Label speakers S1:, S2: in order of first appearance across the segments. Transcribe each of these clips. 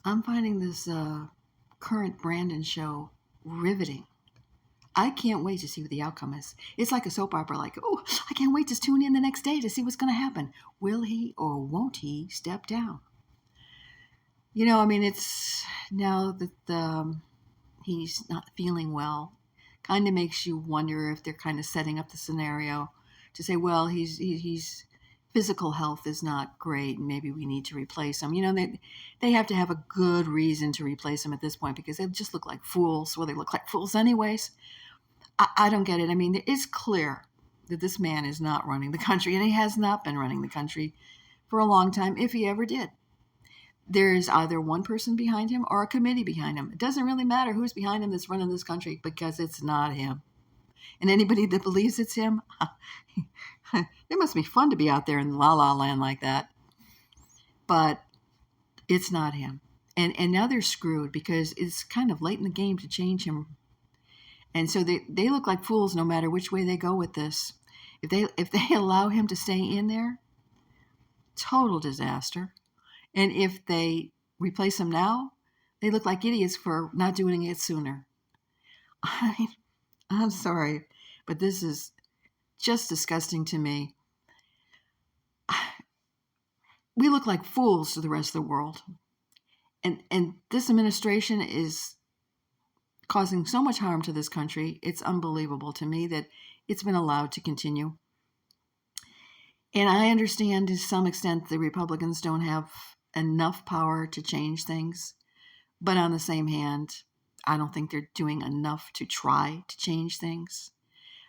S1: I'm finding this current Brandon show riveting. I can't wait to see what the outcome is. It's like a soap opera, like, oh, I can't wait to tune in the next day to see what's going to happen. Will he or won't he step down? I mean, it's now that he's not feeling well, kind of makes you wonder if they're kind of setting up the scenario to say, well, he's physical health is not great, and maybe we need to replace him. They have to have a good reason to replace him at this point because they just look like fools. Well, they look like fools anyways. I don't get it. I mean, it is clear that this man is not running the country, and he has not been running the country for a long time, if he ever did. There is either one person behind him or a committee behind him. It doesn't really matter who's behind him that's running this country because it's not him. And anybody that believes it's him, it must be fun to be out there in la la land like that. But it's not him. And now they're screwed because it's kind of late in the game to change him. And so they look like fools no matter which way they go with this. If they allow him to stay in there, total disaster. And if they replace him now, they look like idiots for not doing it sooner. I'm sorry, but this is just disgusting to me. We look like fools to the rest of the world. And this administration is causing so much harm to this country. It's unbelievable to me that it's been allowed to continue. And I understand to some extent the Republicans don't have enough power to change things. But on the same hand, I don't think they're doing enough to try to change things.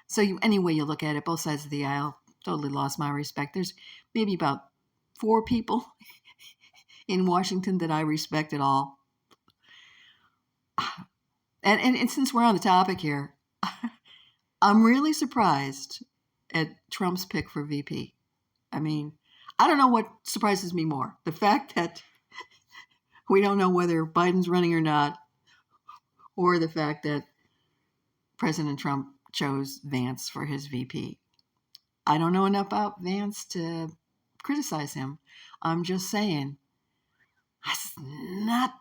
S1: So any way you look at it, both sides of the aisle, totally lost my respect. There's maybe about 4 people in Washington that I respect at all. And since we're on the topic here, I'm really surprised at Trump's pick for VP. I mean, I don't know what surprises me more. The fact that we don't know whether Biden's running or not, or the fact that President Trump chose Vance for his VP. I don't know enough about Vance to criticize him. I'm just saying, that's not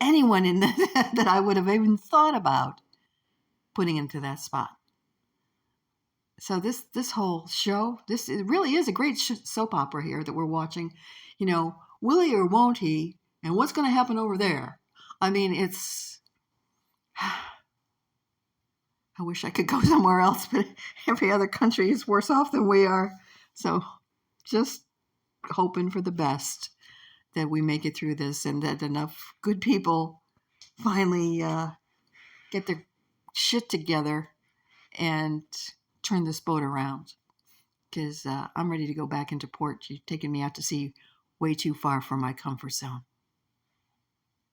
S1: anyone in that I would have even thought about putting into that spot. So this whole show, it really is a great soap opera here that we're watching. Will he or won't he? And what's going to happen over there? I mean, it's. I wish I could go somewhere else, but every other country is worse off than we are. So just hoping for the best that we make it through this and that enough good people finally get their shit together and turn this boat around. Because I'm ready to go back into port. You've taken me out to sea way too far from my comfort zone.